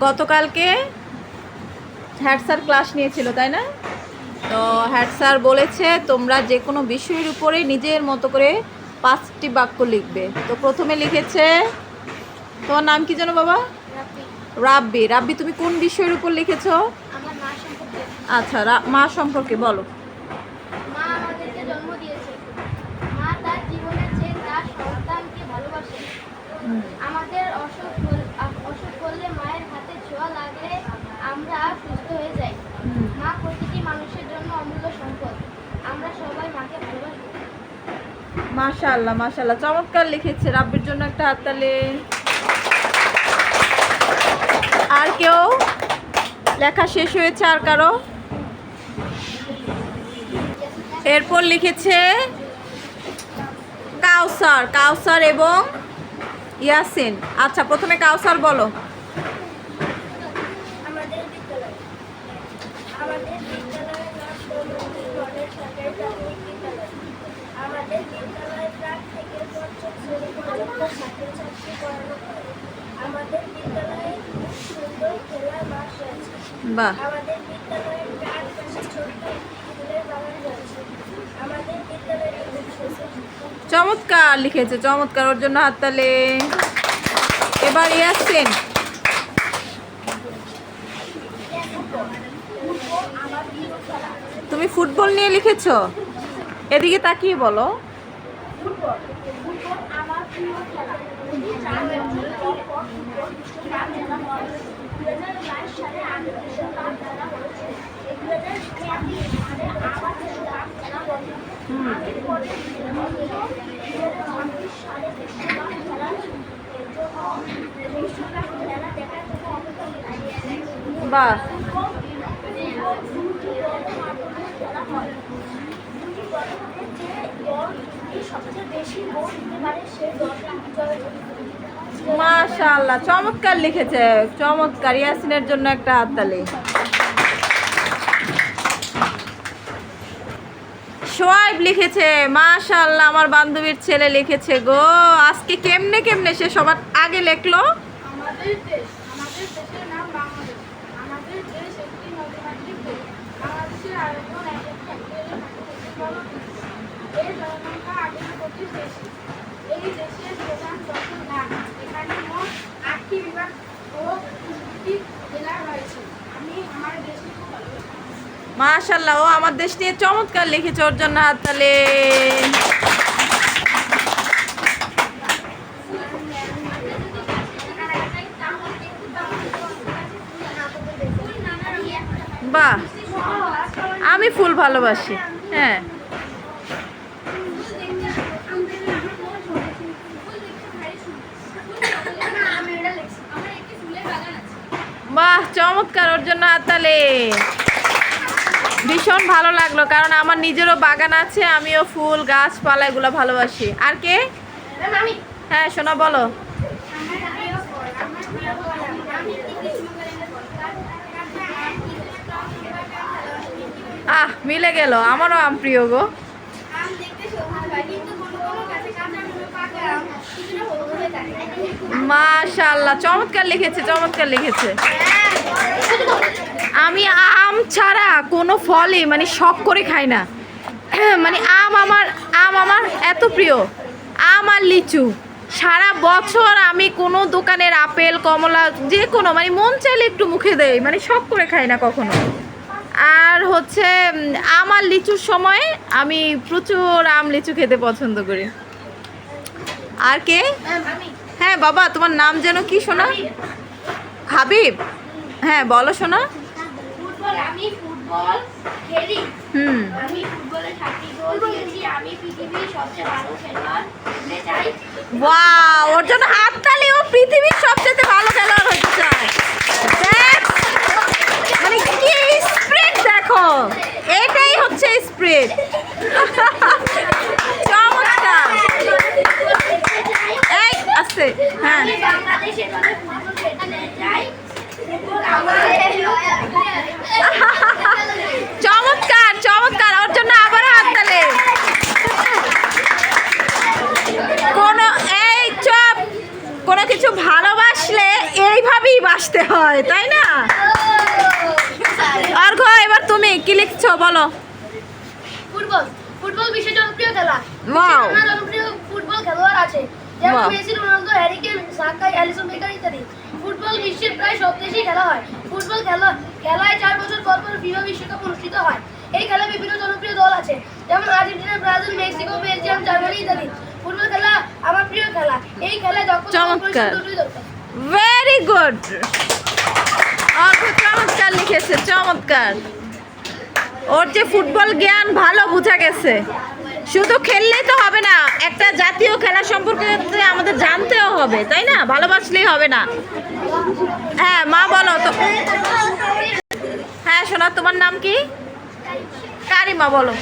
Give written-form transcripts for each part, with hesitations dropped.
গতকালকে head sir class নিয়েছিল, তাই না? তো হেড স্যার বলেছে তোমরা যে কোনো বিষয়ের উপরে নিজের মতো করে 5টি বাক্য লিখবে। তো প্রথমে লিখেছে, তোমার নাম কি যেন বাবা? রাব্বি। রাব্বি, তুমি কোন বিষয়ের উপর লিখেছো? আচ্ছা, মা সম্পর্কে বলো। মা আমাদেরকে জন্ম দিয়েছে। মা তার জীবনের চেয়ে তার সন্তানকে ভালোবাসে। আমাদের অসুখ করলে মায়ের হাতে ছোঁয়া লাগলে আমরা সুস্থ হয়ে যাই। মা প্রতিটি মানুষের জন্য অমূল্য সম্পদ। আমরা সবাই মাকে ভালোবাসি। মাশাআল্লাহ, মাশাআল্লাহ, চমৎকার লিখেছে। রাব্বির জন্য একটা হাততালি। আর কেউ লেখা শেষ হয়েছে? আর কারো? এরপর লিখেছে কাউসার, কাউসার এবং ইয়াসিন। আচ্ছা, প্রথমে কাউসার বলো। আমাদের বিদ্যালয় আমাদের বিদ্যালয়ের নাম সৌরভী মডেল সরকারি প্রাথমিক বিদ্যালয়। আমাদের বিদ্যালয় প্রাক থেকে পঞ্চম শ্রেণী পর্যন্ত ছাত্রছাত্রী পড়ানো হয়। আমাদের বিদ্যালয়ে খুব সুন্দর খেলার মাঠ রয়েছে। বাহ, আমাদের বিদ্যালয়ের চারপাশে ছোট্ট ফুলের বাগান রয়েছে। আমাদের বিদ্যালয়ের চমৎকার লিখেছে, চমৎকার, ওর জন্য হাততালি। এবার ইয়াসিন, তুমি ফুটবল নিয়ে লিখেছো, এদিকে তাকিয়ে বলো। আমার প্রিয় খেলা। 2009 সালে আমি বিশ্বকাপ খেলা হয়েছে। 2026 সালে আবার বিশ্বকাপ খেলা হবে। আমি পরে 2026 সালে বিশ্বকাপ খেলার জন্য বিশ্বকাপ খেলা দেখার জন্য অপেক্ষা করছি। বাহ, খেলা হয়। দুটি দলের মধ্যে যে দল সবচেয়ে বেশি গোল দিতে পারে সেই দলটা জয়। মাশাআল্লাহ, চমৎকার লিখেছে, চমৎকার। ইয়াসিনের জন্য একটা হাততালি। সোয়াইব লিখেছে, মাশাআল্লাহ, আমার বান্ধবীর ছেলে লিখেছে গো। আজকে কেমনে কেমনে সে সবার আগে লিখলো। আমাদের দেশের নাম বাংলাদেশ। আমাদের দেশ একটি নদীমাতৃক দেশ। বাংলাদেশের আয়তন 1 হেক্টরের বড় দেশ। এর জনসংখ্যা 18 বেশি। এই দেশের প্রধান ফসল ধান। এখানে মোট 8টি বিভাগ ও 2টি জেলা রয়েছে। আমি আমার দেশকে খুব ভালোবাসি। মাশাআল্লাহ, ও আমার দেশ নিয়ে চমৎকার লিখেছে, ওর জন্য হাততালি। বাহ, আমি ফুল ভালোবাসি। হ্যাঁ, বাহ, চমৎকার, ওর জন্য হাততালি। ভীষণ ভালো লাগলো, কারণ আমার নিজেরও বাগান আছে, আমিও ফুল গাছপালা এগুলো ভালোবাসি। আর কে? হ্যাঁ সোনা, বলো। মিলে গেল, আমারও আম প্রিয় গো। মাশাআল্লাহ, চমৎকার লিখেছে, চমৎকার লিখেছে। আমি আম ছাড়া কোনো ফলই মানে শখ করে খাই না। মানে আম আমার এত প্রিয়। আম আর লিচু, সারা বছর আমি কোনো দোকানের আপেল কমলা যে কোনো মানে মন চাইলে একটু মুখে দেয়, মানে শখ করে খাই না কখনো। আর হচ্ছে আম আর লিচুর সময় আমি প্রচুর আম লিচু খেতে পছন্দ করি। আর কে? হ্যাঁ বাবা, তোমার নাম যেন কি শোনা? হাবিব। হ্যাঁ বলো শোনা। আমি ফুটবল খেলি। আমি ফুটবলে 7টি গোল দিয়েছি। আমি পৃথিবীর সবচেয়ে ভালো খেলোয়াড় হতে চাই। ওয়াও, ওর জন্য হাততালি। ও পৃথিবীর সবচেয়ে ভালো খেলোয়াড় হতে চায়। মানে কি স্পিরিট দেখো, এটাই হচ্ছে স্পিরিট। চমৎকার। এই আস্তে। হ্যাঁ, বাংলাদেশের জন্য ফুটবল খেলতে চাই। চমৎকার, চমৎকার, ওর জন্য আবার হাততালি। কোনো কিছু ভালোবাসলে এইভাবেই আসতে হয়, তাই না? অর্ঘ, এবার তুমি কি লিখছো বলো। ফুটবল ফুটবল বিশ্বের জনপ্রিয় খেলা। Wow. বিশ্বের নানা জনপ্রিয় ফুটবল খেলোয়াড় আছে, যেমন Wow. Messi, Ronaldo, Harry Kane, সাকা, অ্যালিসন বেকার ইত্যাদি। ফুটবল বিশ্বের প্রায় সব দেশেই খেলা হয়। ফুটবল খেলায় 4 বছর পর পর ফিফা বিশ্বকাপ অনুষ্ঠিত হয়। এই খেলায় বিভিন্ন জনপ্রিয় দল আছে, যেমন Argentina, Brazil, Mexico, Belgium, Germany ইত্যাদি। ফুটবল খেলা আমার প্রিয় খেলা। এই খেলায় দক্ষতা ও চমৎকার। পরিশ্রম দুটোই দরকার। Very good. অর্ঘ চমৎকার লিখেছে, চমৎকার। ওর যে ফুটবল জ্ঞান ভালো বোঝা গেছে। শুধু খেললেই তো হবে না, একটা জাতীয় খেলা সম্পর্কে আমাদের জানতেও হবে, তাই না? ভালোবাসলেই হবে না। হ্যাঁ মা বলো তো। হ্যাঁ শোনা, তোমার নাম কি? কারিমা, বলো।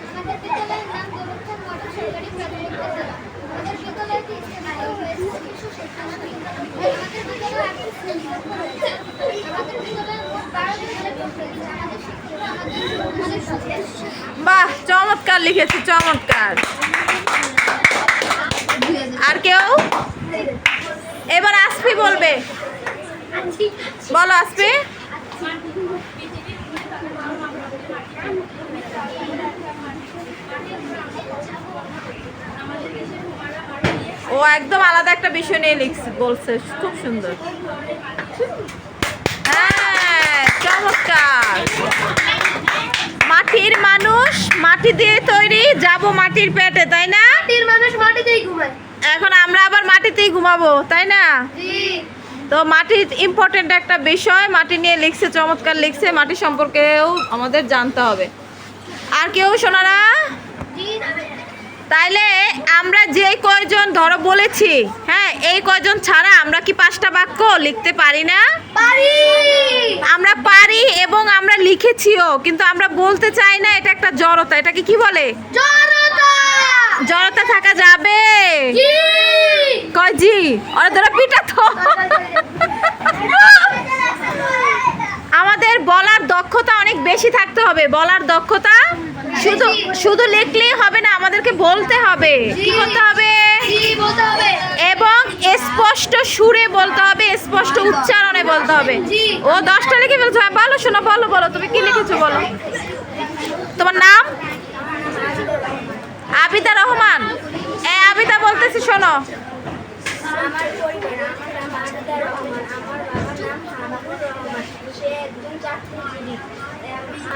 আমাদের বিদ্যালয়ের নাম গোরক্ষা মডেল সরকারি প্রাথমিক বিদ্যালয়। আমাদের বিদ্যালয়টি স্থানীয় হয়েছে 1997 আমাদের বিদ্যালয়ে 8টি শ্রেণীকক্ষ রয়েছে। আমাদের বিদ্যালয়ে মোট 12টি শ্রেণীকক্ষ রয়েছে। আমাদের শিক্ষকরা আমাদের সদস্য। বাহ, চমৎকার লিখেছে, চমৎকার। আর কেউ? এবার আসফি বলবে, বলো আসফি। ও একদম আলাদা একটা বিষয় নিয়ে লিখছে, বলছে, খুব সুন্দর। হ্যাঁ চমৎকার। মাটির মানুষ, মাটি দিয়ে তৈরি, যাব মাটির পেটে, তাই না? মাটির মানুষ মাটিতেই ঘুমায়। এখন আমরা আবার মাটিতেই ঘুমাবো, তাই না? জি। তো মাটি ইম্পর্টেন্ট একটা বিষয়, মাটি নিয়ে লিখছে, চমৎকার লিখছে। মাটি সম্পর্কেও আমাদের জানতে হবে। আর কেউ শোনারা? তাইলে আমরা যে কয়জন ধরো বলেছি, হ্যাঁ, এই কয়জন ছাড়া আমরা কি 5টা বাক্য লিখতে পারি না? পারি। আমরা পারি এবং আমরা লিখেছিও, কিন্তু আমরা বলতে চাই না। এটা একটা জড়তা। এটাকে কি বলে? জড়তা। জড়তা থাকা যাবে? জি। কয় জি? ওরা ধরো পিটা তো। আমাদের বলার দক্ষতা অনেক বেশি থাকতে হবে। বলার দক্ষতা শুধু শুধু লিখলেই হবে না, আমাদেরকে বলতে হবে। কি করতে হবে? জি বলতে হবে। এবং স্পষ্ট সুরে বলতে হবে, স্পষ্ট উচ্চারণে বলতে হবে। জি। ও 10টা লিখে ফেলছো। হ্যাঁ, বলো শোনো, বলো বলো, তুমি কি লিখেছো বলো। তোমার নাম? আবিদা রহমান। আবিদা বলতেছি, শোনো। আমার পরিবার, আমার নাম আবিদা রহমান, আমার বাবার নাম হাবিবুর রহমান, সে একজন চাকরিজীবী।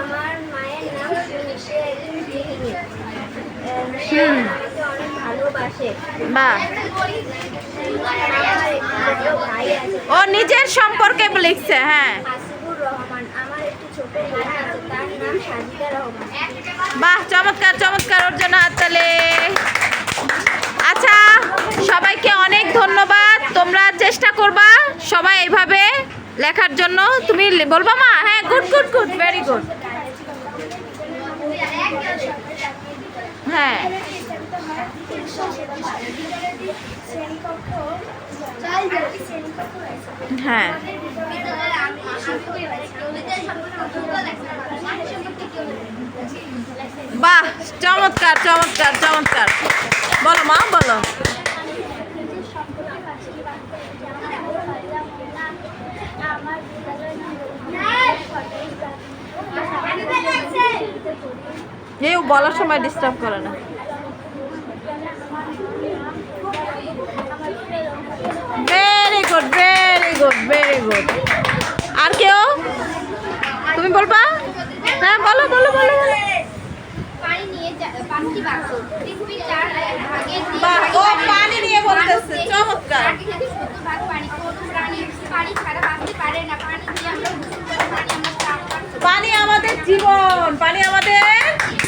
আমার মায়ের নাম সুমি, সে একজন গৃহিণী। সে আমাকে অনেক ভালোবাসে। বাহ, আমার একটি ছোট ভাই আছে, ও নিজের সম্পর্কে লিখছে। হ্যাঁ, হাসিবুর রহমান। আমার একটি ছোট বোন আছে, তার নাম সাজিদা রহমান। বাহ, চমৎকার চমৎকার। ওর জন্য হাততালি। আচ্ছা, সবাইকে অনেক ধন্যবাদ। তোমরা চেষ্টা করবা সবাই এইভাবে লেখার জন্য। তুমি বলবা মা? হ্যাঁ, good good good, very good. হ্যাঁ হ্যাঁ, বাহ, চমৎকার চমৎকার চমৎকার। বলো মা, বলো। আমার কেউ বলার সময় ডিস্টার্ব করে না। Very good, very good, very good. আর কেউ? তুমি বলবা? হ্যাঁ, বলো বলো বলো বলো। পানি নিয়ে 5টি বাক্স। পৃথিবীর 4 ভাগের বাহ, ও পানি নিয়ে বলতেছে, চমৎকার। ভাগ পানি। কোনো প্রাণী পানি ছাড়া বাঁচতে পারে না। পানি দিয়ে আমরা গোসল করি, পানি আমরা স্নান করি। পানি আমাদের জীবন, পানি আমাদের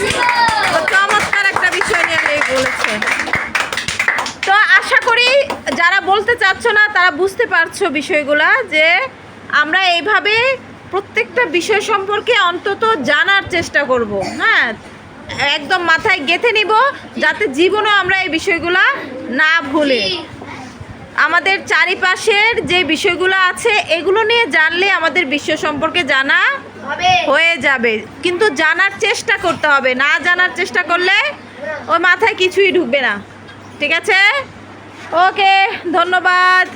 জীবন। চমৎকার একটা বিষয় নিয়ে বলেছে। তো আশা করি যারা বলতে চাচ্ছ না তারা বুঝতে পারছো বিষয়গুলা, যে আমরা এইভাবে প্রত্যেকটা বিষয় সম্পর্কে অন্তত জানার চেষ্টা করব। হ্যাঁ, একদম মাথায় গেঁথে নিব, যাতে জীবনেও আমরা এই বিষয়গুলা না ভুলে। আমাদের চারিপাশের যে বিষয়গুলো আছে এগুলো নিয়ে জানলে আমাদের বিশ্ব সম্পর্কে জানা হয়ে যাবে, কিন্তু জানার চেষ্টা করতে হবে। না জানার চেষ্টা করলে ওই মাথায় কিছুই ঢুকবে না। ঠিক আছে? ওকে, ধন্যবাদ।